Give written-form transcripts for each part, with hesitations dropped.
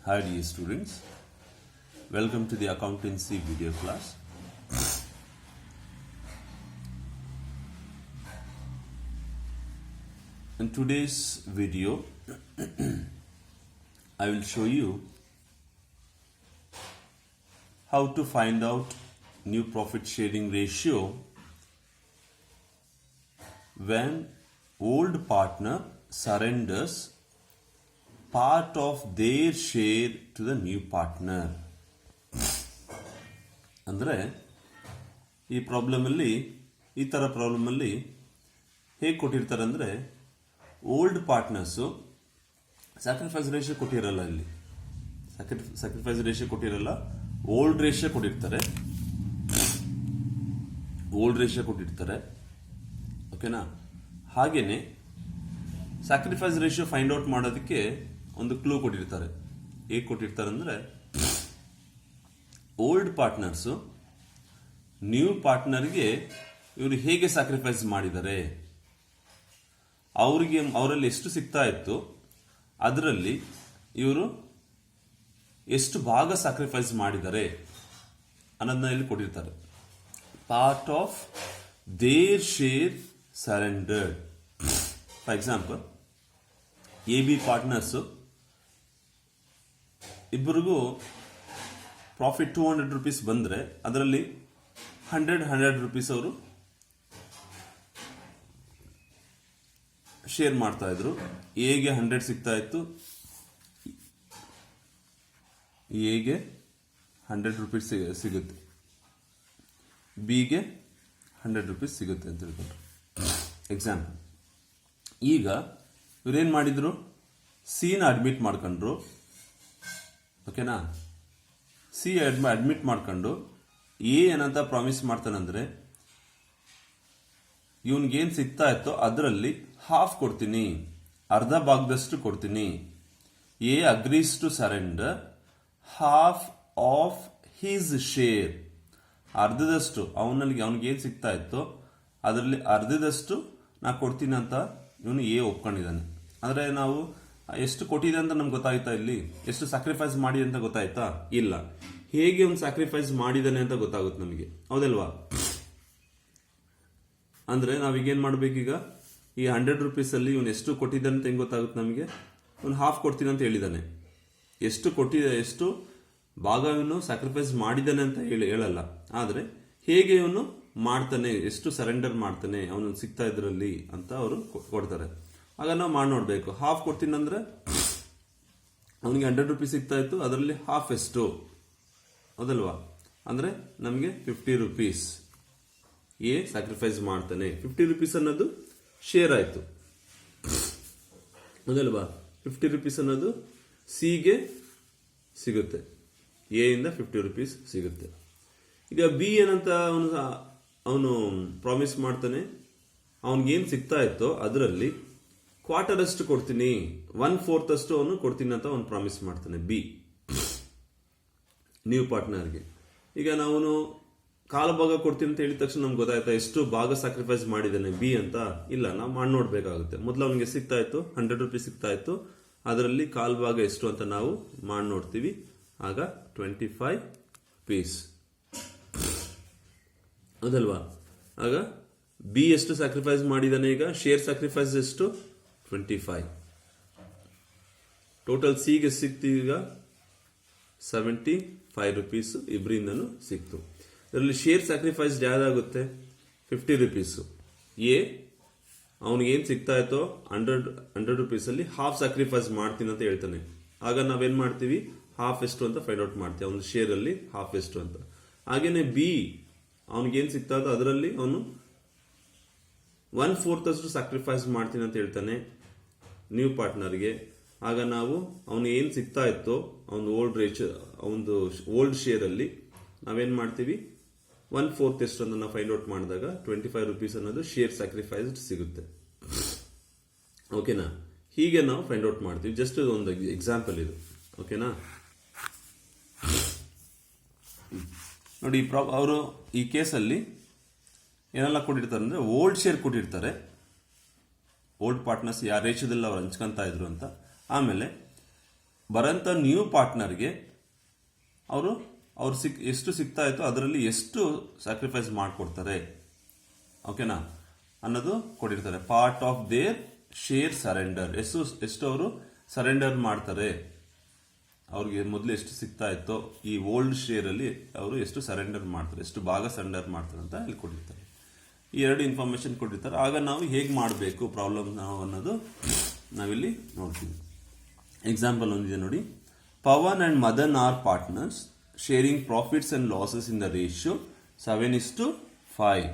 Hi dear students, welcome to the accountancy video class. In today's video, I will show you how to find out new profit sharing ratio when old partner surrenders part of their share to the new partner. ಅಂದರೆ ಈ ಪ್ರಾಬ್ಲಮಲ್ಲಿ ಈ ಥರ ಪ್ರಾಬ್ಲಮಲ್ಲಿ ಹೇಗೆ ಕೊಟ್ಟಿರ್ತಾರೆ ಅಂದರೆ old partners sacrifice ratio ಕೊಟ್ಟಿರಲ್ಲ, ಇಲ್ಲಿ sacrifice ratio ಕೊಟ್ಟಿರಲ್ಲ, old ratio ಕೊಟ್ಟಿರ್ತಾರೆ. ಓಕೆನಾ? ಹಾಗೇನೆ ಸ್ಯಾಕ್ರಿಫೈಸ್ ರೇಷಿಯೋ ಫೈಂಡ್ ಔಟ್ ಮಾಡೋದಕ್ಕೆ ಒಂದು ಕ್ಲೂ ಕೊಟ್ಟಿರ್ತಾರೆ. ಹೇಗೆ ಕೊಟ್ಟಿರ್ತಾರೆ ಅಂದರೆ ಓಲ್ಡ್ ಪಾರ್ಟ್ನರ್ಸು ನ್ಯೂ ಪಾರ್ಟ್ನರ್ಗೆ ಇವರು ಹೇಗೆ ಸ್ಯಾಕ್ರಿಫೈಸ್ ಮಾಡಿದ್ದಾರೆ, ಅವರಲ್ಲಿ ಎಷ್ಟು ಸಿಗ್ತಾ ಇತ್ತು ಅದರಲ್ಲಿ ಇವರು ಎಷ್ಟು ಭಾಗ ಸ್ಯಾಕ್ರಿಫೈಸ್ ಮಾಡಿದ್ದಾರೆ ಅನ್ನೋದನ್ನ ಇಲ್ಲಿ ಕೊಟ್ಟಿರ್ತಾರೆ. Part of their share surrendered. For example, AB partners ಇಬ್ಬರಿಗೂ ಪ್ರಾಫಿಟ್ 200 ರೂಪೀಸ್ ಬಂದರೆ ಅದರಲ್ಲಿ 100 ರೂಪೀಸ್ ಅವರು ಶೇರ್ ಮಾಡ್ತಾ ಇದ್ರು. ಎಗೆ 100 ಸಿಗ್ತಾ ಇತ್ತು, ಎಗೆ 100 ರೂಪೀಸ್ ಸಿಗುತ್ತೆ, ಬಿಗೆ 100 ರೂಪೀಸ್ ಸಿಗುತ್ತೆ ಅಂತ ತಿಳ್ಕೊಂಡ್ರು. ಎಕ್ಸಾಂಪಲ್, ಈಗ ಇವ್ರೇನು ಮಾಡಿದ್ರು, ಸಿನ ಅಡ್ಮಿಟ್ ಮಾಡ್ಕೊಂಡ್ರು. ಓಕೆನಾ? ಸಿ ಅಡ್ಮಿಟ್ ಮಾಡ್ಕೊಂಡು ಎ ಏನಂತ ಪ್ರಾಮಿಸ್ ಮಾಡ್ತಾನಂದ್ರೆ ಇವನ್ಗೇನು ಸಿಗ್ತಾ ಇತ್ತೋ ಅದರಲ್ಲಿ ಹಾಫ್ ಕೊಡ್ತೀನಿ, ಅರ್ಧ ಭಾಗದಷ್ಟು ಕೊಡ್ತೀನಿ. A agrees to surrender half of his share. ಅರ್ಧದಷ್ಟು ಅವನಿಗೇನು ಸಿಗ್ತಾ ಇತ್ತೋ ಅದರಲ್ಲಿ ಅರ್ಧದಷ್ಟು ನಾ ಕೊಡ್ತೀನಿ ಅಂತ ಇವನು ಎ ಒಪ್ಕೊಂಡಿದ್ದಾನೆ. ಅಂದರೆ ನಾವು ಎಷ್ಟು ಕೊಟ್ಟಿದೆ ಅಂತ ನಮ್ಗೆ ಗೊತ್ತಾಯ್ತಾ, ಇಲ್ಲಿ ಎಷ್ಟು ಸ್ಯಾಕ್ರಿಫೈಸ್ ಮಾಡಿದೆ ಅಂತ ಗೊತ್ತಾಯ್ತಾ? ಇಲ್ಲ. ಹೇಗೆ ಒಂದು ಸ್ಯಾಕ್ರಿಫೈಸ್ ಮಾಡಿದಾನೆ ಅಂತ ಗೊತ್ತಾಗುತ್ತೆ ನಮಗೆ, ಹೌದಲ್ವಾ? ಅಂದ್ರೆ ನಾವೀಗೇನು ಮಾಡ್ಬೇಕೀಗ, ಈ 100 ರೂಪೀಸ್ ಅಲ್ಲಿ ಇವನು ಎಷ್ಟು ಕೊಟ್ಟಿದ್ದಾನೆ ಅಂತ ಹೆಂಗ್ ಗೊತ್ತಾಗುತ್ತೆ ನಮಗೆ? ಇವನು ಹಾಫ್ ಕೊಡ್ತೀನಿ ಅಂತ ಹೇಳಿದಾನೆ. ಎಷ್ಟು ಭಾಗ ಇವನು ಸ್ಯಾಕ್ರಿಫೈಸ್ ಮಾಡಿದಾನೆ ಅಂತ ಹೇಳಲ್ಲ, ಆದ್ರೆ ಹೇಗೆ ಇವನು ಮಾಡ್ತಾನೆ, ಎಷ್ಟು ಸರೆಂಡರ್ ಮಾಡ್ತಾನೆ ಅವನು ಸಿಗ್ತಾ ಇದ್ರಲ್ಲಿ ಅಂತ ಅವರು ಕೊಡ್ತಾರೆ. ಆಗ ನಾವು ಮಾಡಿ ನೋಡ್ಬೇಕು. ಹಾಫ್ ಕೊಡ್ತೀನಿ ಅಂದ್ರೆ ಅವನಿಗೆ 100 ರೂಪೀಸ್ ಸಿಗ್ತಾ ಇತ್ತು, ಅದರಲ್ಲಿ ಹಾಫ್ ಎಷ್ಟು, ಹೌದಲ್ವಾ? ಅಂದ್ರೆ ನಮಗೆ 50 ರೂಪೀಸ್ ಎ ಸ್ಯಾಕ್ರಿಫೈಸ್ ಮಾಡ್ತಾನೆ. 50 ರೂಪೀಸ್ ಅನ್ನೋದು ಶೇರ್ ಆಯ್ತು, ಹೌದಲ್ವಾ? 50 ರೂಪೀಸ್ ಅನ್ನೋದು ಸಿಗೆ ಸಿಗುತ್ತೆ, ಎ ಇಂದ 50 ರೂಪೀಸ್ ಸಿಗುತ್ತೆ. ಈಗ ಬಿ ಏನಂತ ಅವನು ಪ್ರಾಮಿಸ್ ಮಾಡ್ತಾನೆ, ಅವನಿಗೇನು ಸಿಗ್ತಾ ಇತ್ತೋ ಅದರಲ್ಲಿ ಕ್ವಾರ್ಟರ್ ಅಷ್ಟು ಕೊಡ್ತೀನಿ, 1/4 ಅಷ್ಟು ಅವನು ಕೊಡ್ತೀನಿ ಅಂತ ಅವನು ಪ್ರಾಮಿಸ್ ಮಾಡ್ತಾನೆ ಬಿ, ನ್ಯೂ ಪಾರ್ಟ್ನರ್ಗೆ. ಈಗ ನಾವು ಕಾಲು ಭಾಗ ಕೊಡ್ತೀನಿ ಅಂತ ಹೇಳಿದ ತಕ್ಷಣ ನಮ್ಗೆ ಗೊತ್ತಾಯ್ತಾ ಎಷ್ಟು ಭಾಗ ಸ್ಯಾಕ್ರಿಫೈಸ್ ಮಾಡಿದ್ದಾನೆ ಬಿ ಅಂತ? ಇಲ್ಲ, ನಾವು ಮಾಡಿ ನೋಡ್ಬೇಕಾಗುತ್ತೆ. ಮೊದಲು ಅವನಿಗೆ ಸಿಗ್ತಾ ಇತ್ತು 100 ರೂಪೀಸ್ ಸಿಗ್ತಾ ಇತ್ತು, ಅದರಲ್ಲಿ ಕಾಲು ಭಾಗ ಎಷ್ಟು ಅಂತ ನಾವು ಮಾಡಿ ನೋಡ್ತೀವಿ. ಆಗ 25 ಪೀಸ್, ಹೌದಲ್ವಾ? ಆಗ ಬಿ ಎಷ್ಟು ಸ್ಯಾಕ್ರಿಫೈಸ್ ಮಾಡಿದಾನೆ, ಈಗ ಶೇರ್ ಸ್ಯಾಕ್ರಿಫೈಸ್ ಎಷ್ಟು? 25. ಟೋಟಲ್ ಸಿಗೆ ಸಿಕ್ತು ಈಗ 75 ರೂಪೀಸ್ ಇಬ್ಬರಿಂದನೂ ಸಿಕ್ತು. ಇದರಲ್ಲಿ ಶೇರ್ ಸ್ಯಾಕ್ರಿಫೈಸ್ ಯಾವ್ದಾಗುತ್ತೆ? 50 ರೂಪೀಸು. ಎ ಅವನಿಗೇನು ಸಿಗ್ತಾ ಇತ್ತೋ 100 ರೂಪೀಸ್ ಅಲ್ಲಿ ಹಾಫ್ ಸ್ಯಾಕ್ರಿಫೈಸ್ ಮಾಡ್ತೀನಿ ಅಂತ ಹೇಳ್ತಾನೆ. ಆಗ ನಾವೇನ್ ಮಾಡ್ತೀವಿ, ಹಾಫ್ ಎಷ್ಟು ಅಂತ ಫೈಂಡ್ ಔಟ್ ಮಾಡ್ತೀವಿ, ಅವನ ಶೇರ್ ಅಲ್ಲಿ ಹಾಫ್ ಎಷ್ಟು ಅಂತ. ಹಾಗೇನೆ ಬಿ ಅವನಿಗೇನು ಸಿಗ್ತಾ ಇತ್ತೋ ಅದರಲ್ಲಿ ಅವನು 1/4 ಅಷ್ಟು ಸ್ಯಾಕ್ರಿಫೈಸ್ ಮಾಡ್ತೀನಿ ಅಂತ ಹೇಳ್ತಾನೆ ನ್ಯೂ ಪಾರ್ಟ್ನರ್ಗೆ. ಆಗ ನಾವು ಅವನು ಏನು ಸಿಗ್ತಾ ಇತ್ತೋ ಅವನು ಓಲ್ಡ್ ಶೇರ್ ಅಲ್ಲಿ ನಾವೇನ್ ಮಾಡ್ತೀವಿ, 1/4 ಎಷ್ಟು ಅಂತ ನಾವು ಫೈಂಡ್ ಔಟ್ ಮಾಡಿದಾಗ 25 ರೂಪೀಸ್ ಅನ್ನೋದು ಶೇರ್ ಸ್ಯಾಕ್ರಿಫೈಸ್ಡ್ ಸಿಗುತ್ತೆ. ಓಕೆನಾ? ಹೀಗೆ ನಾವು ಫೈಂಡ್ ಔಟ್ ಮಾಡ್ತೀವಿ. ಜಸ್ಟ್ ಒಂದು ಎಕ್ಸಾಂಪಲ್ ಇದು. ಓಕೆನಾ? ನೋಡಿ, ಅವರು ಈ ಕೇಸಲ್ಲಿ ಏನೆಲ್ಲ ಕೊಟ್ಟಿರ್ತಾರೆ ಅಂದ್ರೆ ಓಲ್ಡ್ ಶೇರ್ ಕೊಟ್ಟಿರ್ತಾರೆ, ಓಲ್ಡ್ ಪಾರ್ಟ್ನರ್ಸ್ ಯಾವ ರೇಷದಲ್ಲಿ ಅವ್ರು ಹಂಚ್ಕೊಂತ ಇದ್ರು ಅಂತ. ಆಮೇಲೆ ಬರೋಂಥ ನ್ಯೂ ಪಾರ್ಟ್ನರ್ಗೆ ಅವರು ಎಷ್ಟು ಸಿಗ್ತಾ ಇತ್ತು ಅದರಲ್ಲಿ ಎಷ್ಟು ಸ್ಯಾಕ್ರಿಫೈಸ್ ಮಾಡಿಕೊಡ್ತಾರೆ, ಓಕೆನಾ ಅನ್ನೋದು ಕೊಟ್ಟಿರ್ತಾರೆ. Part of their share surrender, ಎಷ್ಟು ಅವರು ಸರೆಂಡರ್ ಮಾಡ್ತಾರೆ, ಅವ್ರಿಗೆ ಮೊದಲು ಎಷ್ಟು ಸಿಗ್ತಾ ಇತ್ತೋ ಈ ಓಲ್ಡ್ ಶೇರ್ ಅಲ್ಲಿ ಅವರು ಎಷ್ಟು ಸರೆಂಡರ್ ಮಾಡ್ತಾರೆ, ಎಷ್ಟು ಭಾಗ ಸರೆಂಡರ್ ಮಾಡ್ತಾರೆ ಅಂತ ಇಲ್ಲಿ ಕೊಟ್ಟಿರ್ತಾರೆ. ಈ ಎರಡು ಇನ್ಫಾರ್ಮೇಶನ್ ಕೊಟ್ಟಿರ್ತಾರೆ. ಆಗ ನಾವು ಹೇಗೆ ಮಾಡಬೇಕು ಪ್ರಾಬ್ಲಮ್ ನಾವು ಅನ್ನೋದು ನಾವಿಲ್ಲಿ ನೋಡ್ತೀವಿ. ಎಕ್ಸಾಂಪಲ್ ಒಂದಿದೆ ನೋಡಿ. Pavan and Madan are partners sharing profits and losses in the ratio 7:5.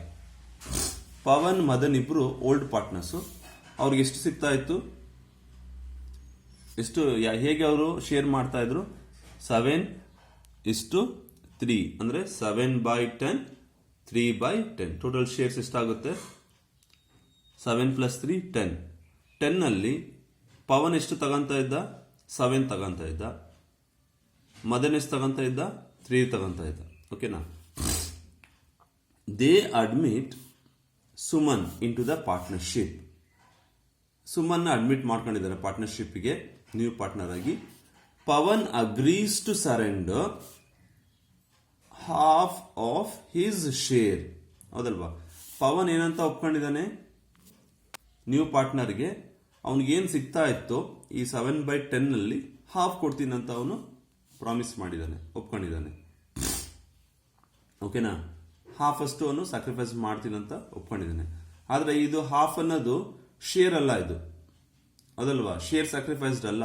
Pavan Madan ಇಬ್ರು ಓಲ್ಡ್ ಪಾರ್ಟ್ನರ್ಸ್. ಅವ್ರಿಗೆ ಎಷ್ಟು ಸಿಗ್ತಾ ಇತ್ತು, ಎಷ್ಟು ಹೇಗೆ ಅವರು ಶೇರ್ ಮಾಡ್ತಾ ಇದ್ರು, 7:3 ಅಂದ್ರೆ 7/10, 3/10. ಟೋಟಲ್ ಶೇರ್ಸ್ ಎಷ್ಟಾಗುತ್ತೆ, 7 + 3 10. 10 ಅಲ್ಲಿ ಪವನ್ ಎಷ್ಟು ತಗೊಂತ ಇದ್ದ, 7 ತಗೊಂತ ಇದ್ದ. ಮದನ್ ಎಷ್ಟು ತಗೊಂತ ಇದ್ದ, 3 ತಗೊಂತ ಇದ್ದ. ಓಕೆನಾ. They admit Suman into the partnership. Suman admit ಮಾಡ್ಕೊಂಡಿದ್ದಾರೆ ಪಾರ್ಟ್ನರ್ಶಿಪ್ಗೆ ನ್ಯೂ ಪಾರ್ಟ್ನರ್ ಆಗಿ. Pavan agrees to surrender half of his share. ಹೌದಲ್ವಾ. ಪವನ್ ಏನಂತ ಒಪ್ಕೊಂಡಿದ್ದಾನೆ, ನ್ಯೂ ಪಾರ್ಟ್ನರ್ಗೆ ಅವನಿಗೇನು ಸಿಗ್ತಾ ಇತ್ತು ಈ 7/10 ಅಲ್ಲಿ ಹಾಫ್ ಕೊಡ್ತೀನಿ ಅಂತ ಅವನು ಪ್ರಾಮಿಸ್ ಮಾಡಿದ್ದಾನೆ, ಒಪ್ಕೊಂಡಿದ್ದಾನೆ. ಓಕೆನಾ. ಹಾಫ್ ಅಷ್ಟು ಅವನು ಸ್ಯಾಕ್ರಿಫೈಸ್ ಮಾಡ್ತೀನಿ ಅಂತ ಒಪ್ಕೊಂಡಿದ್ದಾನೆ. ಆದ್ರೆ ಇದು ಹಾಫ್ ಅನ್ನೋದು ಶೇರ್ ಅಲ್ಲ, ಇದು ಅದಲ್ವಾ, ಶೇರ್ ಸ್ಯಾಕ್ರಿಫೈಸ್ಡ್ ಅಲ್ಲ.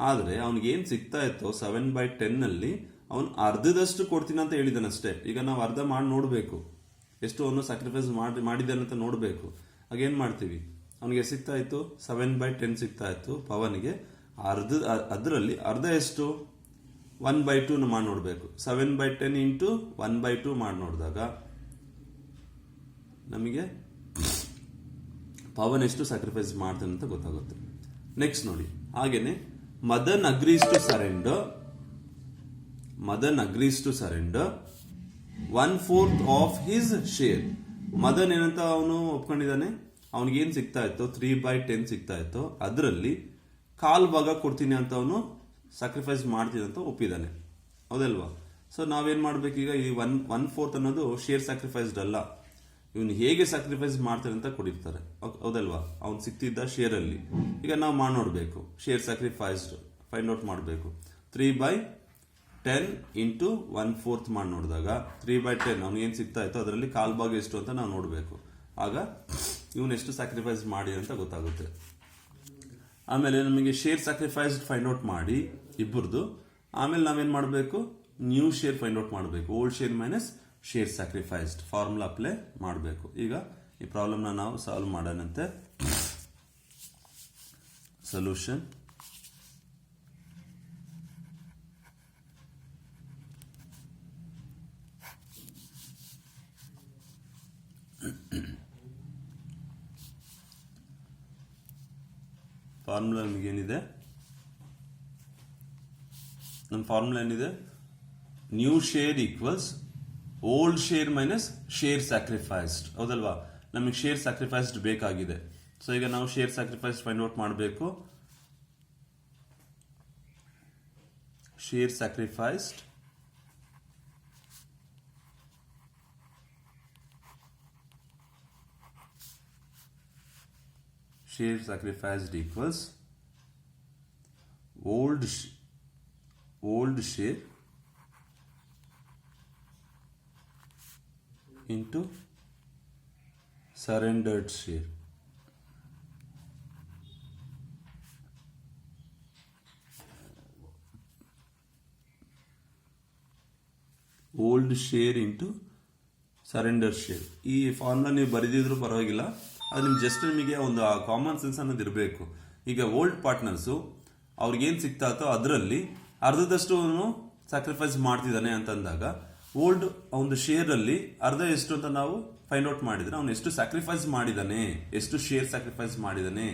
ಆದ್ರೆ ಅವ್ನಿಗೆ ಏನ್ ಸಿಗ್ತಾ ಇತ್ತು 7/10 ಅಲ್ಲಿ ಅವನು ಅರ್ಧದಷ್ಟು ಕೊಡ್ತೀನಿ ಅಂತ ಹೇಳಿದಾನೆ ಅಷ್ಟೇ. ಈಗ ನಾವು ಅರ್ಧ ಮಾಡಿ ನೋಡ್ಬೇಕು ಎಷ್ಟು ಅವನು ಸ್ಯಾಕ್ರಿಫೈಸ್ ಮಾಡಿದ್ದಾನೆ ಅಂತ ನೋಡ್ಬೇಕು. ಆಗೇನ್ ಮಾಡ್ತೀವಿ, ಅವನಿಗೆ ಸಿಗ್ತಾ ಇತ್ತು 7/10 ಸಿಗ್ತಾ ಇತ್ತು ಪವನ್ಗೆ. ಅದರಲ್ಲಿ ಅರ್ಧ ಎಷ್ಟು, 1/2 ಮಾಡಿ ನೋಡ್ಬೇಕು. 7/10 ಇಂಟು 1/2 ಮಾಡಿ ನೋಡಿದಾಗ ನಮಗೆ ಪವನ್ ಎಷ್ಟು ಸ್ಯಾಕ್ರಿಫೈಸ್ ಮಾಡ್ತಾನೆ ಅಂತ ಗೊತ್ತಾಗುತ್ತೆ. ನೆಕ್ಸ್ಟ್ ನೋಡಿ, ಹಾಗೇನೆ Madan agrees to surrender 1/4 of his share. Madan ಏನಂತ ಅವನು ಒಪ್ಕೊಂಡಿದ್ದಾನೆ, ಅವನಿಗೇನ್ ಸಿಗ್ತಾ ಇತ್ತು 3/10 ಸಿಗ್ತಾ ಇತ್ತು, ಅದರಲ್ಲಿ ಕಾಲ್ ಭಾಗ ಕೊಡ್ತೀನಿ ಅಂತ ಅವನು ಸ್ಯಾಕ್ರಿಫೈಸ್ ಮಾಡ್ತೀನಿ ಅಂತ ಒಪ್ಪಿದ್ದಾನೆ. ಹೌದಲ್ವಾ. ಸೊ ನಾವೇನ್ ಮಾಡ್ಬೇಕೀಗ, ಈ 1/4 ಅನ್ನೋದು ಶೇರ್ ಸ್ಯಾಕ್ರಿಫೈಸ್ಡ್ ಅಲ್ಲ, ಇವನು ಹೇಗೆ ಸ್ಯಾಕ್ರಿಫೈಸ್ ಮಾಡ್ತಾನೆ ಅಂತ ಕೊಟ್ಟಿರ್ತಾರೆ. ಹೌದಲ್ವಾ. ಅವ್ನು ಸಿಕ್ತಿದ್ದ ಶೇರ್ ಅಲ್ಲಿ ಈಗ ನಾವು ಮಾಡಿ ನೋಡ್ಬೇಕು, ಶೇರ್ ಸ್ಯಾಕ್ರಿಫೈಸ್ಡ್ ಫೈಂಡ್ ಔಟ್ ಮಾಡಬೇಕು. 3/10 ಇಂಟು 1/4 ಮಾಡಿ ನೋಡಿದಾಗ 3/10 ಅವ್ನು ಏನ್ ಸಿಗ್ತಾ ಇತ್ತು ಅದರಲ್ಲಿ ಕಾಲ್ ಭಾಗ ಎಷ್ಟು ಅಂತ ನಾವು ನೋಡ್ಬೇಕು. ಆಗ ಇವನು ಎಷ್ಟು ಸ್ಯಾಕ್ರಿಫೈಸ್ ಮಾಡಿ ಅಂತ ಗೊತ್ತಾಗುತ್ತೆ. ಆಮೇಲೆ ನಮಗೆ ಶೇರ್ ಸ್ಯಾಕ್ರಿಫೈಸ್ಡ್ ಫೈಂಡ್ ಔಟ್ ಮಾಡಿ ಇಬ್ಬರದು. ಆಮೇಲೆ ನಾವೇನ್ ಮಾಡಬೇಕು, ನ್ಯೂ ಶೇರ್ ಫೈಂಡ್ ಔಟ್ ಮಾಡಬೇಕು. Old share minus share sacrificed formula apply ಮಾಡಬೇಕು. ಈಗ ಈ ಪ್ರಾಬ್ಲಮ್ನ ನಾವು ಸಾಲ್ವ್ ಮಾಡೋಣಂತೆ. ಸೊಲ್ಯೂಷನ್. ಫಾರ್ಮುಲಾ ನಮಗೇನಿದೆ, ನಮ್ಮ ಫಾರ್ಮುಲಾ ಏನಿದೆ, new share equals old share minus share sacrificed. ಹೌದಲ್ವಾ. ನಮಗೆ ಶೇರ್ ಸ್ಯಾಕ್ರಿಫೈಸ್ಡ್ ಬೇಕಾಗಿದೆ. ಸೊ ಈಗ ನಾವು ಶೇರ್ ಸ್ಯಾಕ್ರಿಫೈಸ್ಡ್ ಫೈಂಡ್ ಔಟ್ ಮಾಡಬೇಕು. Share sacrificed equals old share into surrendered share. Old share into surrender share. ಈ formula ನೀವು ಬರೆದಿದ್ರು ಪರವಾಗಿಲ್ಲ, ಅದು ನಿಮ್ಗೆ ಜಸ್ಟ್ ನಿಮಗೆ ಒಂದು ಕಾಮನ್ ಸೆನ್ಸ್ ಅನ್ನೋದು ಇರಬೇಕು. ಈಗ ಓಲ್ಡ್ ಪಾರ್ಟ್ನರ್ಸು ಅವ್ರಿಗೇನು ಸಿಗ್ತಾ ಇತ್ತೋ ಅದರಲ್ಲಿ ಅರ್ಧದಷ್ಟು ಅವನು ಸ್ಯಾಕ್ರಿಫೈಸ್ ಮಾಡ್ತಿದ್ದಾನೆ ಅಂತಂದಾಗ ಓಲ್ಡ್ ಒಂದು ಶೇರ್ ಅಲ್ಲಿ ಅರ್ಧ ಎಷ್ಟು ಅಂತ ನಾವು ಫೈಂಡ್ ಔಟ್ ಮಾಡಿದ್ರೆ ಅವನು ಎಷ್ಟು ಸ್ಯಾಕ್ರಿಫೈಸ್ ಮಾಡಿದಾನೆ, ಎಷ್ಟು ಶೇರ್ ಸ್ಯಾಕ್ರಿಫೈಸ್ ಮಾಡಿದಾನೆ,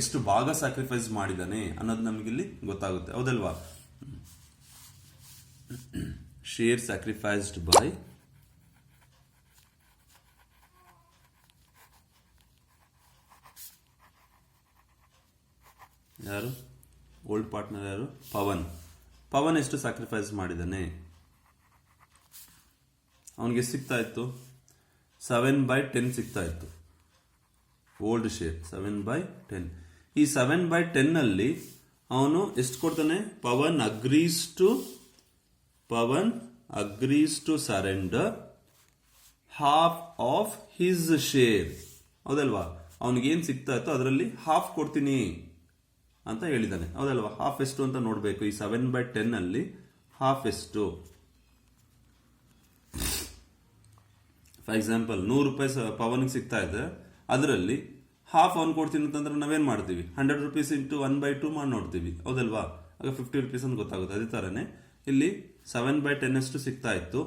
ಎಷ್ಟು ಭಾಗ ಸ್ಯಾಕ್ರಿಫೈಸ್ ಮಾಡಿದಾನೆ ಅನ್ನೋದು ನಮಗಿಲ್ಲಿ ಗೊತ್ತಾಗುತ್ತೆ. ಹೌದಲ್ವಾ. ಶೇರ್ ಸ್ಯಾಕ್ರಿಫೈಸ್ಡ್ ಬೈ ಯಾರು, ಓಲ್ಡ್ ಪಾರ್ಟ್ನರ್ ಯಾರು? ಪವನ್. ಪವನ್ ಎಷ್ಟು ಸ್ಯಾಕ್ರಿಫೈಸ್ ಮಾಡಿದ್ದಾನೆ? ಅವನಿಗೆ ಸಿಗ್ತಾ ಇತ್ತು 7/10 ಸಿಗ್ತಾ ಇತ್ತು ಓಲ್ಡ್ ಶೇರ್. 7/10. ಈ 7/10 ಅಲ್ಲಿ ಅವನು ಎಷ್ಟು ಕೊಡ್ತಾನೆ? Pavan agrees to surrender half of his share. ಹೌದಲ್ವಾ? ಅವನಿಗೇನು ಸಿಗ್ತಾ ಇತ್ತು ಅದರಲ್ಲಿ ಹಾಫ್ ಕೊಡ್ತೀನಿ ಅಂತ ಹೇಳಿದ್ದಾನೆ. ಹೌದಲ್ವಾ? ಹಾಫ್ ಎಷ್ಟು ಅಂತ ನೋಡಬೇಕು. ಈ 7/10 ಅಲ್ಲಿ ಹಾಫ್ ಎಷ್ಟು? ಫಾರ್ ಎಕ್ಸಾಂಪಲ್ 100 ರೂಪಾಯಿ ಪವನ್ಗೆ ಸಿಗ್ತಾ ಇದೆ, ಅದರಲ್ಲಿ ಹಾಫ್ ಅವ್ನು ಕೊಡ್ತೀನಿ ಅಂತಂದ್ರೆ ನಾವೇನ್ ಮಾಡ್ತೀವಿ? 100 ರೂಪೀಸ್ ಇಂಟು 1/2 ಮಾಡಿ ನೋಡ್ತೀವಿ. ಹೌದಲ್ವಾ? ಆಗ 50 ರೂಪೀಸ್ ಅಂತ ಗೊತ್ತಾಗುತ್ತೆ. ಅದೇ ತರನೇ ಇಲ್ಲಿ 7/10 ಎಷ್ಟು ಸಿಗ್ತಾ ಇತ್ತು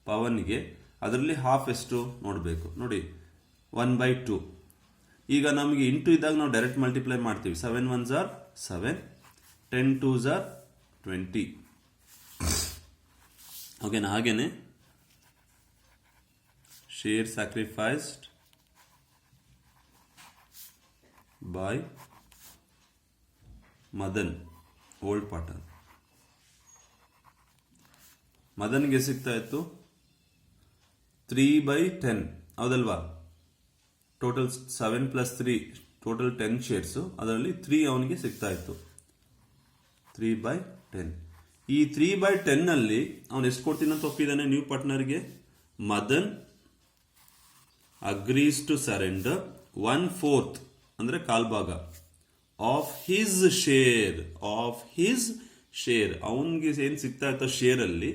ಪವನ್ಗೆ, ಅದರಲ್ಲಿ ಹಾಫ್ ಎಷ್ಟು ನೋಡಬೇಕು. ನೋಡಿ 1/2. ಈಗ ನಮಗೆ ಇಂಟು ಇದ್ದಾಗ ನಾವು ಡೈರೆಕ್ಟ್ ಮಲ್ಟಿಪ್ಲೈ ಮಾಡ್ತೀವಿ. 7 1s are 7, 10 2s are 20. ಓಕೆನಾ? ಹಾಗೇನೆ share sacrificed by Madan, old partner. ಮದನ್ಗೆ ಸಿಗ್ತಾ ಇತ್ತು 3/10. ಹೌದಲ್ವಾ? ಟೋಟಲ್ 7 + 3 ಟೋಟಲ್ 10 ಶೇರ್ಸ್, ಅದರಲ್ಲಿ 3 ಅವನಿಗೆ ಸಿಗ್ತಾ ಇತ್ತು. 3/10. ಈ 3/10 ಅಲ್ಲಿ ಅವನು ಎಷ್ಟು ಕೊಡ್ತೀನಿ ಅಂತ ಒಪ್ಪಿದ್ದಾನೆ ನ್ಯೂ ಪಾರ್ಟ್ನರ್ಗೆ? ಮದನ್ ಅಗ್ರೀಸ್ ಟು ಸರೆಂಡರ್ 1/4 ಅಂದ್ರೆ ಕಾಲ್ಭಾಗ ಆಫ್ ಹಿಸ್ ಶೇರ್. ಅವನಿಗೆ ಏನ್ ಸಿಗ್ತಾ ಇತ್ತು ಶೇರ್ ಅಲ್ಲಿ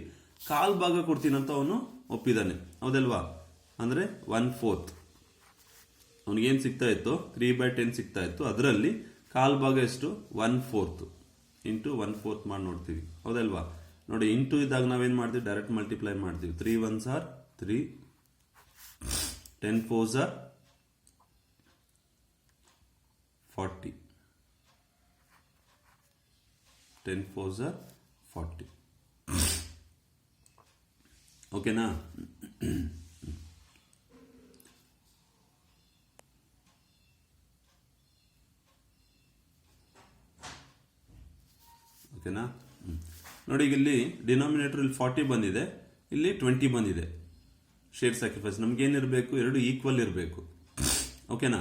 ಕಾಲ್ಭಾಗ ಕೊಡ್ತೀನಿ ಅಂತ ಅವನು ಒಪ್ಪಿದ್ದಾನೆ. ಹೌದಲ್ವಾ? ಅಂದ್ರೆ 1/4. ಅವನಿಗೇನು ಸಿಗ್ತಾ ಇತ್ತು? 3/10 ಸಿಗ್ತಾ ಇತ್ತು, ಅದರಲ್ಲಿ ಕಾಲ್ಭಾಗ ಎಷ್ಟು? 1/4 ಇಂಟು 1/4 ಮಾಡಿ ನೋಡ್ತೀವಿ. ಹೌದಲ್ವಾ? ನೋಡಿ, ಇಂಟು ಇದ್ದಾಗ ನಾವೇನ್ ಮಾಡ್ತೀವಿ? ಡೈರೆಕ್ಟ್ ಮಲ್ಟಿಪ್ಲೈ ಮಾಡ್ತೀವಿ. 3 1s are 3, 10 4s are 40, 10 4s are 40. ಓಕೆನಾ? ಓಕೆನಾ? ನೋಡಿ, ಈಗ ಇಲ್ಲಿ ಡಿನಾಮಿನೇಟರ್ ಇಲ್ಲಿ 40 ಬಂದಿದೆ, ಇಲ್ಲಿ 20 ಬಂದಿದೆ. ಶೇರ್ ಸ್ಯಾಕ್ರಿಫೈಸ್ ನಮ್ಗೆ ಏನಿರಬೇಕು? ಎರಡು ಈಕ್ವಲ್ ಇರಬೇಕು. ಓಕೆನಾ?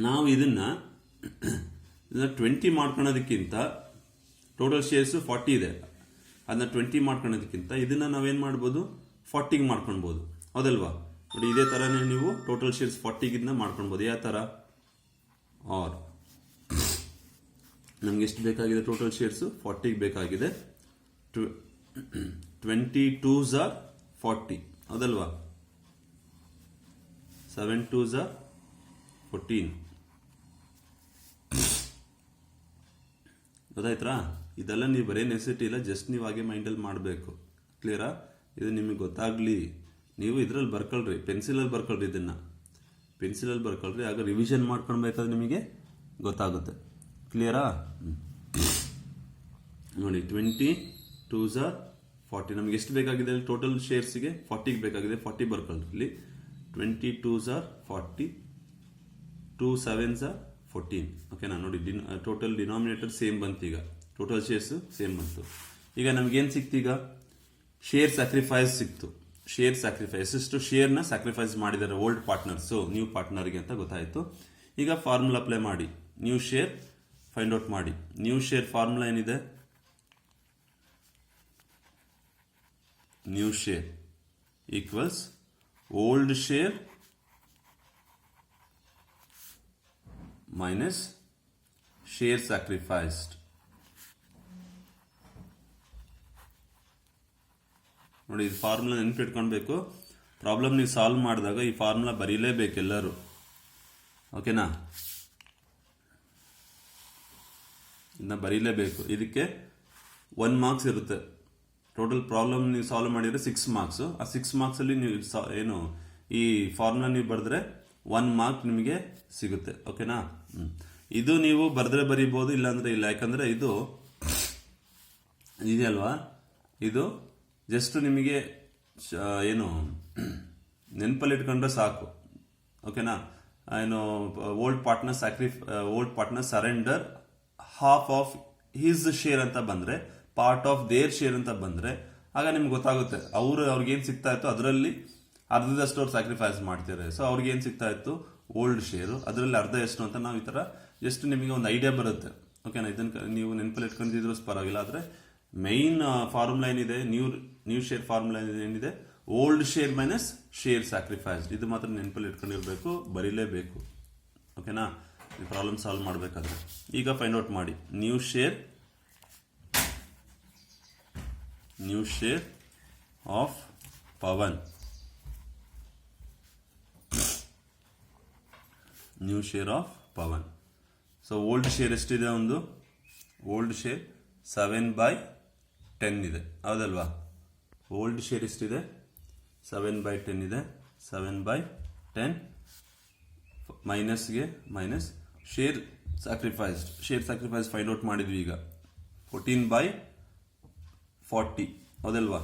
ನಾವು ಇದನ್ನ 20 ಮಾಡ್ಕೊಳೋದಕ್ಕಿಂತ, ಟೋಟಲ್ ಶೇರ್ಸ್ 40 ಇದೆ, ಅದನ್ನ 20 ಮಾಡ್ಕೊಳೋದಕ್ಕಿಂತ ಇದನ್ನ ನಾವೇನ್ ಮಾಡ್ಬೋದು? 40ಗೆ ಮಾಡ್ಕೊಳ್ಬಹುದು. ಹೌದಲ್ವಾ? ನೋಡಿ, ಇದೇ ತರನೇ ನೀವು ಟೋಟಲ್ ಶೇರ್ಸ್ 40ಗಿಂತ ಮಾಡ್ಕೊಳ್ಬಹುದು. ಯಾವ ತರ? ಆರ್ ನಮ್ಗೆ ಎಷ್ಟು ಬೇಕಾಗಿದೆ? ಟೋಟಲ್ ಶೇರ್ಸ್ 40ಗೆ ಬೇಕಾಗಿದೆ. 22s are 40. ಹೌದಲ್ವಾ? 7 2s are 14. ಗೊತ್ತಾಯ್ತಾ? ಇದೆಲ್ಲ ನೀವು ಬರೀ ನೆಸೆಸಿಟಿ ಇಲ್ಲ, ಜಸ್ಟ್ ನೀವು ಹಾಗೆ ಮೈಂಡಲ್ಲಿ ಮಾಡಬೇಕು. ಕ್ಲಿಯರಾ? ಇದು ನಿಮಗೆ ಗೊತ್ತಾಗ್ಲಿ. ನೀವು ಇದ್ರಲ್ಲಿ ಬರ್ಕೊಳ್ರಿ, ಪೆನ್ಸಿಲಲ್ಲಿ ಬರ್ಕೊಳ್ರಿ. ಇದನ್ನ ಪೆನ್ಸಿಲಲ್ಲಿ ಬರ್ಕೊಳ್ರಿ, ಆಗ ರಿವಿಷನ್ ಮಾಡ್ಕೊಳ್ಬೇಕಾದ್ರೆ ನಿಮಗೆ ಗೊತ್ತಾಗುತ್ತೆ. ಕ್ಲಿಯರಾ? ನೋಡಿ, 22s are 40. ನಮ್ಗೆ ಎಷ್ಟು ಬೇಕಾಗಿದೆ? ಟೋಟಲ್ ಶೇರ್ಸ್ಗೆ 40ಗೆ ಬೇಕಾಗಿದೆ. 40 ಬರ್ಕೊಳ್ರಿ ಇಲ್ಲಿ. 22s are 40, 2 7s are 14. ಓಕೆನಾ? ನೋಡಿ, ಟೋಟಲ್ ಡಿನಾಮಿನೇಟರ್ ಸೇಮ್ ಬಂತು. ಈಗ ಟೋಟಲ್ ಶೇರ್ಸ್ ಸೇಮ್ ಬಂತು. ಈಗ ನಮ್ಗೇನು ಸಿಕ್ತು? ಈಗ ಶೇರ್ ಸ್ಯಾಕ್ರಿಫೈಸ್ ಸಿಕ್ತು. ಶೇರ್ ಸ್ಯಾಕ್ರಿಫೈಸ್ ಎಷ್ಟು ಶೇರ್ನ ಸ್ಯಾಕ್ರಿಫೈಸ್ ಮಾಡಿದ್ದಾರೆ ಓಲ್ಡ್ ಪಾರ್ಟ್ನರ್ಸು ನ್ಯೂ ಪಾರ್ಟ್ನರ್ಗೆ ಅಂತ ಗೊತ್ತಾಯ್ತು. ಈಗ ಫಾರ್ಮುಲಾ ಅಪ್ಲೈ ಮಾಡಿ, ನ್ಯೂ ಶೇರ್ ಫೈಂಡ್ ಔಟ್ ಮಾಡಿ. ನ್ಯೂ ಶೇರ್ ಫಾರ್ಮುಲಾ ಏನಿದೆ? New share equals old share minus share sacrificed. ನೋಡಿ, ಇದು ಫಾರ್ಮುಲಾ ನೆನಪಿಟ್ಕೊಳ್ಬೇಕು. ಪ್ರಾಬ್ಲಮ್ ನೀವು ಸಾಲ್ವ್ ಮಾಡಿದಾಗ ಈ ಫಾರ್ಮುಲಾ ಬರೀಲೇಬೇಕು ಎಲ್ಲರೂ. ಓಕೆನಾ? ಇದನ್ನ ಬರೀಲೇಬೇಕು. ಇದಕ್ಕೆ 1 ಮಾರ್ಕ್ಸ್ ಇರುತ್ತೆ. ಟೋಟಲ್ ಪ್ರಾಬ್ಲಮ್ ನೀವು ಸಾಲ್ವ್ ಮಾಡಿದ್ರೆ 6 ಮಾರ್ಕ್ಸ್. ಆ 6 ಮಾರ್ಕ್ಸ್ ಅಲ್ಲಿ ನೀವು ಏನು ಈ ಫಾರ್ಮುಲಾ ನೀವು ಬರೆದ್ರೆ 1 ಮಾರ್ಕ್ ನಿಮಗೆ ಸಿಗುತ್ತೆ. ಓಕೆನಾ? ಇದು ನೀವು ಬರೆದ್ರೆ ಬರೀಬಹುದು, ಇಲ್ಲಾಂದ್ರೆ ಇಲ್ಲ. ಯಾಕಂದ್ರೆ ಇದು ಇದೆಯಲ್ವಾ, ಇದು ಜಸ್ಟ್ ನಿಮಗೆ ಏನು ನೆನಪಲ್ಲಿ ಇಟ್ಕೊಂಡ್ರೆ ಸಾಕು. ಓಕೆನಾ? ಏನು old partner surrender half of his share ಅಂತ ಬಂದ್ರೆ, ಪಾರ್ಟ್ ಆಫ್ ದೇರ್ ಶೇರ್ ಅಂತ ಬಂದ್ರೆ, ಆಗ ನಿಮ್ಗೆ ಗೊತ್ತಾಗುತ್ತೆ ಅವ್ರಿಗೇನ್ ಸಿಗ್ತಾ ಇತ್ತು ಅದರಲ್ಲಿ ಅರ್ಧದಷ್ಟು ಅವ್ರು ಸ್ಯಾಕ್ರಿಫೈಸ್ ಮಾಡ್ತಾರೆ. ಸೊ ಅವ್ರಿಗೆ ಏನ್ ಸಿಗ್ತಾ ಇತ್ತು ಓಲ್ಡ್ ಶೇರು, ಅದರಲ್ಲಿ ಅರ್ಧ ಎಷ್ಟು ಅಂತ ನಾವು ಈ ತರ ಎಷ್ಟು ನಿಮಗೆ ಒಂದು ಐಡಿಯಾ ಬರುತ್ತೆ. ಓಕೆನಾ, ಇದನ್ನ ನೀವು ನೆನಪಲ್ಲಿ ಇಟ್ಕೊಂಡಿದ್ರು ಪರವಾಗಿಲ್ಲ. ಆದ್ರೆ ಮೈನ್ ಫಾರ್ಮುಲಾ ಏನಿದೆ, ನ್ಯೂ ಶೇರ್ ಫಾರ್ಮುಲಾ ಏನಿದೆ, old share minus share sacrifice. ಇದು ಮಾತ್ರ ನೆನಪಲ್ಲಿ ಇಟ್ಕೊಂಡಿರ್ಬೇಕು, ಬರೀಲೇಬೇಕು. ಓಕೆನಾ, ಈ ಪ್ರಾಬ್ಲಮ್ ಸಾಲ್ವ್ ಮಾಡಬೇಕಾದ್ರೆ ಈಗ ಫೈಂಡ್ ಔಟ್ ಮಾಡಿ. New share of Pavan, new share of Pavan. So old share ಎಷ್ಟಿದೆ, ಒಂದು ಓಲ್ಡ್ ಶೇರ್ 7/10 ಇದೆ, ಹೌದಲ್ವಾ? ಓಲ್ಡ್ ಶೇರ್ ಎಷ್ಟಿದೆ, 7/10 ಇದೆ. 7/10 ಮೈನಸ್ಗೆ minus share sacrifice find out ಮಾಡಿದ್ವಿ ಈಗ. 14/40, ಹೌದಲ್ವಾ?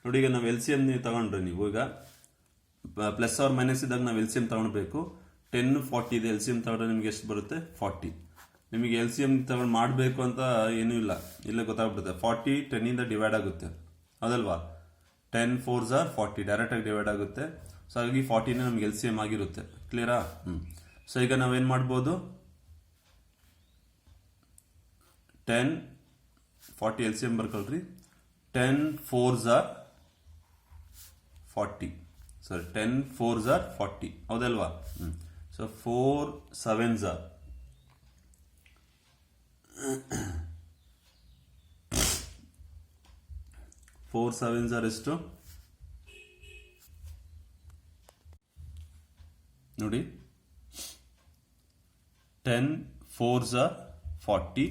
ನೋಡಿ, ಈಗ ನಾವು LCM ತಗೊಂಡ್ರೆ, ನೀವು ಈಗ ಪ್ಲಸ್ ಆರ್ ಮೈನಸ್ ಇದ್ದಾಗ ನಾವು LCM ತಗೊಳ್ಬೇಕು. 10/40 ಇದೆ, LCM ತಗೊಂಡ್ರೆ ನಿಮ್ಗೆ ಎಷ್ಟು ಬರುತ್ತೆ, 40. ನಿಮಗೆ LCM ತಗೊಂಡು ಮಾಡಬೇಕು ಅಂತ ಏನೂ ಇಲ್ಲ, ಇಲ್ಲೇ ಗೊತ್ತಾಗ್ಬಿಡುತ್ತೆ. 40 10 ಇಂದ ಡಿವೈಡ್ ಆಗುತ್ತೆ, ಹೌದಲ್ವಾ? 10 4s are 40 ಡೈರೆಕ್ಟ್ ಆಗಿ ಡಿವೈಡ್ ಆಗುತ್ತೆ. ಸೊ ಹಾಗಾಗಿ 40 ನಮ್ಗೆ LCM ಆಗಿರುತ್ತೆ. ಕ್ಲಿಯರಾ? ಸೊ ಈಗ ನಾವೇನ್ ಮಾಡ್ಬೋದು, 10 40 LCM ಬರ್ಕೊಳ್ರಿ. 10 4s are 40, sorry 10 4s are 40, ಹೌದಲ್ವಾ? So 4 7s are 4 7s are ಎಷ್ಟು ನೋಡಿ, 10 4s are 40,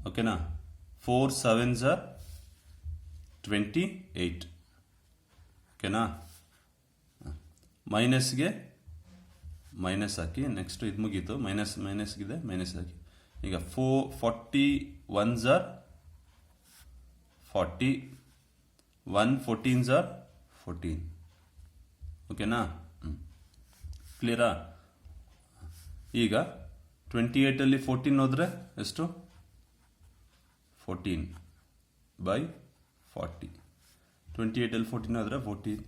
ಓಕೆನಾ? 4 7s are 28, ಓಕೆನಾ? ಮೈನಸ್ಗೆ ಮೈನಸ್ ಹಾಕಿ, ನೆಕ್ಸ್ಟ್ ಇದು ಮುಗೀತು. ಮೈನಸ್ಗಿದೆ ಮೈನಸ್ ಹಾಕಿ. ಈಗ 40 1s are 40, 1 14s are 14, ಓಕೆನಾ? ಕ್ಲಿಯರಾ? ಈಗ 28 ಅಲ್ಲಿ 14 ಹೋದ್ರೆ ಎಷ್ಟು, 14/40. 28 ಅಲ್ಲಿ 14 ಹೋದ್ರೆ 14.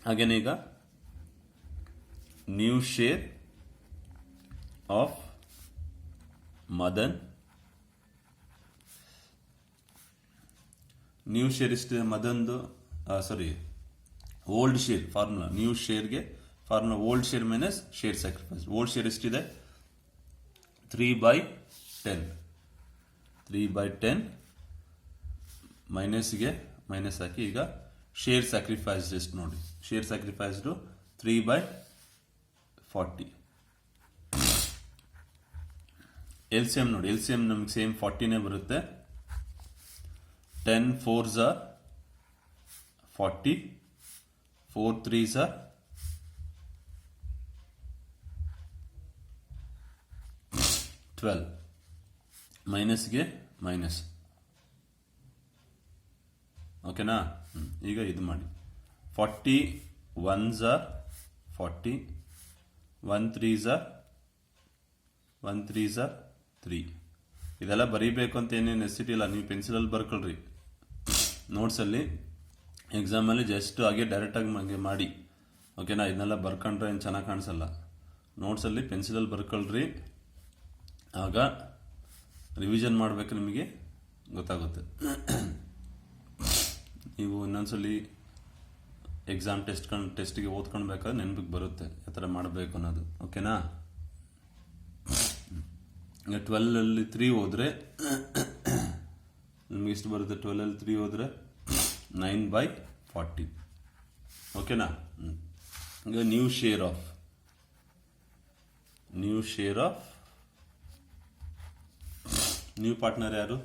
ಹಾಗೇನೆ ಈಗ new share of Madan, new share ಇಷ್ಟು ಮದನ್ದು, sorry old share formula. New ಶೇರ್ಗೆ formula old share minus share sacrifice. Old share ಎಷ್ಟಿದೆ, 3/10. 3/10 ಮೈನಸ್ಗೆ ಮೈನಸ್ ಹಾಕಿ. ಈಗ ಶೇರ್ ಸ್ಯಾಕ್ರಿಫೈಸ್ ಎಷ್ಟು ನೋಡಿ, ಶೇರ್ ಸ್ಯಾಕ್ರಿಫೈಸ್ಡು 3/40. LCM ನೋಡಿ, LCM ನಮ್ಗೆ ಸೇಮ್ 40ನೇ ಬರುತ್ತೆ. 10 4s are 40, 4 3s are 12, ಮೈನಸ್ಗೆ minus, ಓಕೆನಾ? ಈಗ ಇದು ಮಾಡಿ. 40 1s are 40, 1 3s are 3. ಇದೆಲ್ಲ ಬರೀಬೇಕು ಅಂತ ಏನೇನು ನೆಸಿಟಿ ಇಲ್ಲ, ನೀವು ಪೆನ್ಸಿಲಲ್ಲಿ ಬರ್ಕೊಳ್ರಿ. ನೋಟ್ಸಲ್ಲಿ ಎಕ್ಸಾಮಲ್ಲಿ ಜಸ್ಟ್ ಹಾಗೆ ಡೈರೆಕ್ಟಾಗಿ ಮಾಡಿ, ಓಕೆನಾ? ಇದನ್ನೆಲ್ಲ ಬರ್ಕೊಂಡ್ರೆ ಏನು ಚೆನ್ನಾಗಿ ಕಾಣಿಸಲ್ಲ. ನೋಟ್ಸಲ್ಲಿ ಪೆನ್ಸಿಲಲ್ಲಿ ಬರ್ಕೊಳ್ರಿ, ಆಗ ರಿವಿಷನ್ ಮಾಡಬೇಕು, ನಿಮಗೆ ಗೊತ್ತಾಗುತ್ತೆ. ನೀವು ಇನ್ನೊಂದ್ಸಲಿ ಎಕ್ಸಾಮ್ ಟೆಸ್ಟ್ಗೆ ಓದ್ಕೊಳ್ಬೇಕಾದ್ರೆ ನೆನಪಿಗೆ ಬರುತ್ತೆ ಯಾವ ಥರ ಮಾಡಬೇಕು ಅನ್ನೋದು, ಓಕೆನಾ? ಈಗ 12ಅಲ್ಲಿ 3 ಹೋದ್ರೆ ನಿಮ್ಗೆ ಎಷ್ಟು ಬರುತ್ತೆ, 12ಅಲ್ಲಿ 3 ಹೋದ್ರೆ 9/40, ಓಕೆನಾ? ಈಗ new share of new partner ಯಾರು,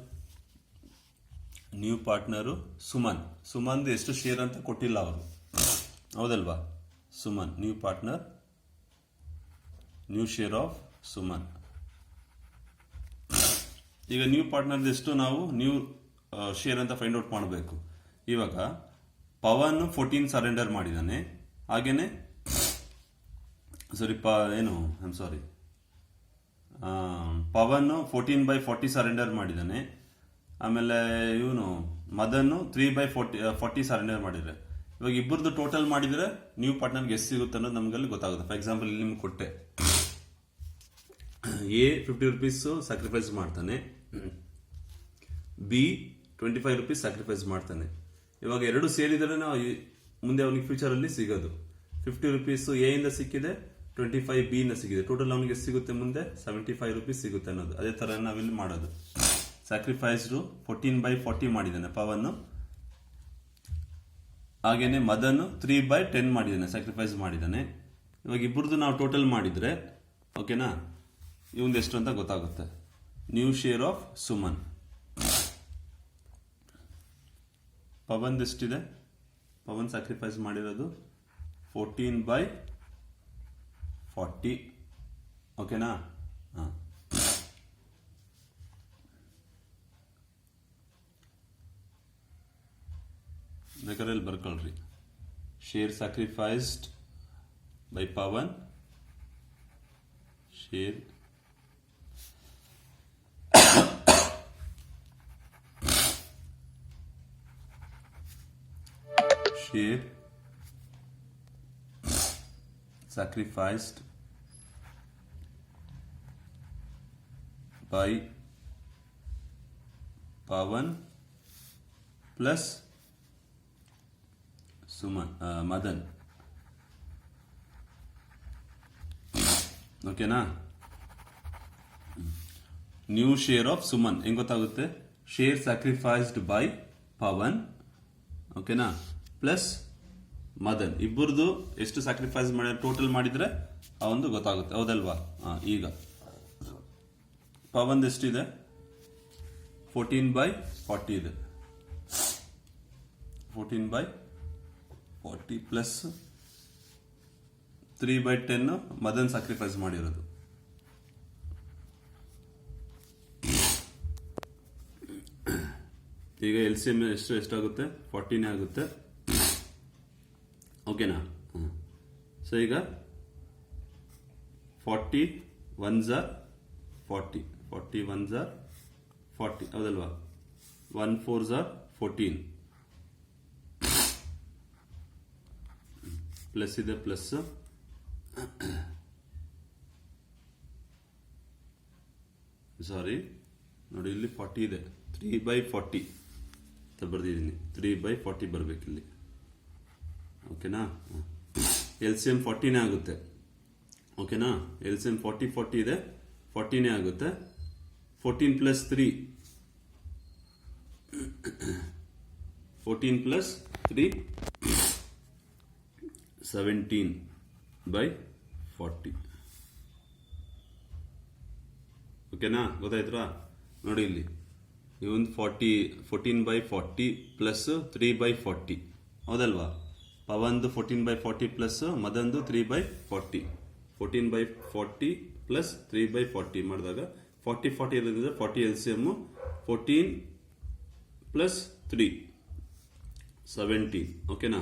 ನ್ಯೂ ಪಾರ್ಟ್ನರು ಸುಮನ್ ಎಷ್ಟು ಶೇರ್ ಅಂತ ಕೊಟ್ಟಿಲ್ಲ ಅವರು, ಹೌದಲ್ವಾ? Suman new partner, new share of Suman. ಈಗ ನ್ಯೂ ಪಾರ್ಟ್ನರ್ ಎಷ್ಟು ನಾವು ನ್ಯೂ ಶೇರ್ ಅಂತ ಫೈಂಡ್ ಔಟ್ ಮಾಡಬೇಕು. ಇವಾಗ ಪವನ್ 14 ಸರೆಂಡರ್ ಮಾಡಿದ್ದಾನೆ, ಹಾಗೇನೆ ಪವನ್ 14/40 ಸರೆಂಡರ್ ಮಾಡಿದ್ದಾನೆ. ಆಮೇಲೆ ಇವನು ಮದನ್ 3/40 ಸರೆಂಡರ್ ಮಾಡಿದ್ರೆ, ಇವಾಗ ಇಬ್ಬರದು ಟೋಟಲ್ ಮಾಡಿದ್ರೆ ನ್ಯೂ ಪಾರ್ಟ್ನರ್ಗೆ ಎಷ್ಟು ಸಿಗುತ್ತೆ ಅನ್ನೋದು ನಮ್ಗಲ್ಲಿ ಗೊತ್ತಾಗುತ್ತೆ. ಫಾರ್ ಎಕ್ಸಾಂಪಲ್ ಇಲ್ಲಿ ನಿಮ್ಗೆ ಕೊಟ್ಟೆ, ಎ 50 rupees ಸ್ಯಾಕ್ರಿಫೈಸ್ ಮಾಡ್ತಾನೆ, ಬಿ 25 rupees ಸ್ಯಾಕ್ರಿಫೈಸ್ ಮಾಡ್ತಾನೆ. ಇವಾಗ ಎರಡು ಸೇರಿದ್ರೆ ನಾವು ಮುಂದೆ ಅವನಿಗೆ ಫ್ಯೂಚರ್ ಅಲ್ಲಿ ಸಿಗೋದು 50 rupees ಎ ಇಂದ ಸಿಕ್ಕಿದೆ, 25 ಬಿ ಇಂದ ಸಿಕ್ಕಿದೆ, ಟೋಟಲ್ ಅವನಿಗೆ ಸಿಗುತ್ತೆ ಮುಂದೆ 75 rupees ಸಿಗುತ್ತೆ ಅನ್ನೋದು. ಅದೇ ತರ ನಾವಿಲ್ಲಿ ಮಾಡೋದು. ಸ್ಯಾಕ್ರಿಫೈಸ್ಡ್ 14/40 ಮಾಡಿದ್ದಾನೆ ಪವನ್, ಹಾಗೇನೆ ಮದನ್ 3/10 ಮಾಡಿದ್ದಾನೆ, ಸ್ಯಾಕ್ರಿಫೈಸ್ ಮಾಡಿದ್ದಾನೆ. ಇವಾಗ ಇಬ್ಬರದು ನಾವು ಟೋಟಲ್ ಮಾಡಿದ್ರೆ ಓಕೆನಾ, ಇವಂದು ಎಷ್ಟು ಅಂತ ಗೊತ್ತಾಗುತ್ತೆ. New share of Suman. Pawan ಎಷ್ಟಿದೆ, ಪವನ್ ಸ್ಯಾಕ್ರಿಫೈಸ್ ಮಾಡಿರೋದು 14/40 ಓಕೆನಾ. ಬೇಕಾದ್ರೆ ಬರ್ಕೊಳ್ರಿ. Share sacrificed by Pawan, share sacrificed by Pawan plus Madan. ಓಕೆನಾ. ನ್ಯೂ ಶೇರ್ ಆಫ್ ಸುಮನ್ ಹೆಂಗ್ ಗೊತ್ತಾಗುತ್ತೆ, ಶೇರ್ ಸ್ಯಾಕ್ರಿಫೈಸ್ಡ್ ಬೈ ಪವನ್ ಓಕೆನಾ ಪ್ಲಸ್ ಮದನ್, ಇಬ್ಬರದು ಎಷ್ಟು ಸ್ಯಾಕ್ರಿಫೈಸ್ ಮಾಡಿ ಟೋಟಲ್ ಮಾಡಿದ್ರೆ ಆ ಒಂದು ಗೊತ್ತಾಗುತ್ತೆ, ಹೌದಲ್ವಾ. ಈಗ ಪವನ್ ಎಷ್ಟಿದೆ, 14/40 ಇದೆ, 14/40 ಪ್ಲಸ್ 3/10 ಮದನ್ ಸ್ಯಾಕ್ರಿಫೈಸ್ ಮಾಡಿರೋದು. ಈಗ LCM ಎಷ್ಟಾಗುತ್ತೆ, 40 ಆಗುತ್ತೆ ಓಕೆನಾ. ಸೊ ಈಗ 40 1s are 40, 40 1s are 40 ಹೌದಲ್ವಾ. 1 4s are 14 ಪ್ಲಸ್ ಇದೆ, ಪ್ಲಸ್ ಸಾರಿ ನೋಡಿ ಇಲ್ಲಿ 40 ಇದೆ, 3/40 ಅಂತ ಬರ್ದಿದ್ದೀನಿ, 3/40 ಬರ್ಬೇಕಿಲ್ಲಿ ಓಕೆನಾ. LCM 40 ಆಗುತ್ತೆ ಓಕೆನಾ. LCM 40 ಇದೆ, 40 ಆಗುತ್ತೆ. 14 ಪ್ಲಸ್ 3 14 ಪ್ಲಸ್ 3 17/40 ಓಕೆನಾ. ಗೊತ್ತಾಯ್ತಾ ನೋಡಿ ಇಲ್ಲಿ ಇವನ್ 14/40 ಪ್ಲಸ್ 3/40 ಹೌದಲ್ವಾ. ಪವನ್ದು 14/40 ಪ್ಲಸ್ ಮದಂದು 3/40, 14/40 ಪ್ಲಸ್ 3/40 ಮಾಡಿದಾಗ 40 ಇರೋದ್ರಿಂದ 40 LCM 14 ಪ್ಲಸ್ 3 17 ಓಕೆನಾ.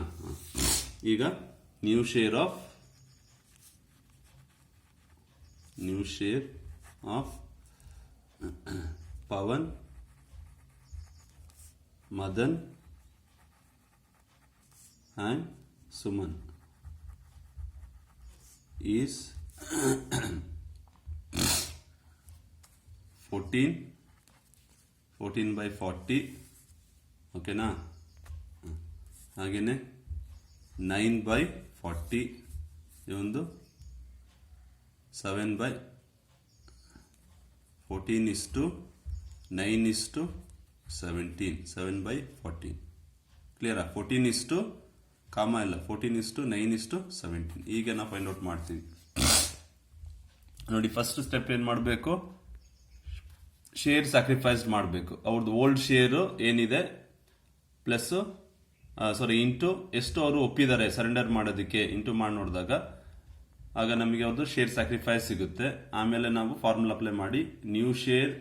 ಈಗ new share of Pavan, Madan and Suman is 14/40 ಓಕೆನಾ. ಹಾಗೇನೆ 9/40 ಇವೊಂದು 7/14:9:17 7/14 ಕ್ಲಿಯರಾ. 14 ಕಾಮ ಇಲ್ಲ, 14:9:17 ಈಗ ನಾವು ಫೈಂಡ್ ಔಟ್ ಮಾಡ್ತೀವಿ ನೋಡಿ. ಫಸ್ಟ್ ಸ್ಟೆಪ್ ಏನ್ ಮಾಡಬೇಕು, ಶೇರ್ ಸ್ಯಾಕ್ರಿಫೈಸ್ ಮಾಡಬೇಕು. ಅವ್ರದ್ದು ಓಲ್ಡ್ ಶೇರ್ ಏನಿದೆ ಪ್ಲಸ್ ಇಂಟು ಎಷ್ಟು ಅವರು ಒಪ್ಪಿದ್ದಾರೆ ಸರೆಂಡರ್ ಮಾಡೋದಕ್ಕೆ ಇಂಟು ಮಾಡಿ ನೋಡಿದಾಗ ಆಗ ನಮಗೆ ಅವ್ರದ್ದು ಶೇರ್ ಸ್ಯಾಕ್ರಿಫೈಸ್ ಸಿಗುತ್ತೆ. ಆಮೇಲೆ ನಾವು ಫಾರ್ಮುಲಾ ಅಪ್ಲೈ ಮಾಡಿ new share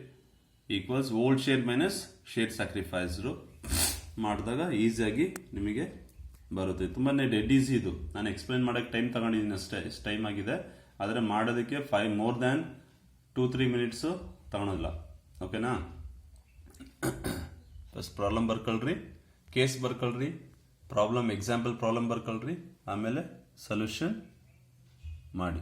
equals old share minus share ಸ್ಯಾಕ್ರಿಫೈಸ್ರು ಮಾಡಿದಾಗ ಈಸಿಯಾಗಿ ನಿಮಗೆ ಬರುತ್ತೆ. ತುಂಬಾ ಡೆಡ್ ಈಸಿ ಇದು. ನಾನು ಎಕ್ಸ್ಪ್ಲೈನ್ ಮಾಡೋಕ್ಕೆ ಟೈಮ್ ತಗೊಂಡಿದ್ದೀನಿ ಅಷ್ಟೇ, ಎಷ್ಟು ಟೈಮ್ ಆಗಿದೆ. ಆದರೆ ಮಾಡೋದಕ್ಕೆ ಮೋರ್ ದ್ಯಾನ್ 2-3 ಮಿನಿಟ್ಸು ತಗೊಳಲ್ಲ. ಓಕೆನಾ? ಫಸ್ಟ್ ಪ್ರಾಬ್ಲಮ್ ಬರ್ಕೊಳ್ರಿ, ಕೇಸ್ ಬರ್ಕೊಳ್ರಿ, ಎಕ್ಸಾಂಪಲ್ ಪ್ರಾಬ್ಲಮ್ ಬರ್ಕೊಳ್ರಿ, ಆಮೇಲೆ ಸೊಲ್ಯೂಷನ್ ಮಾಡಿ.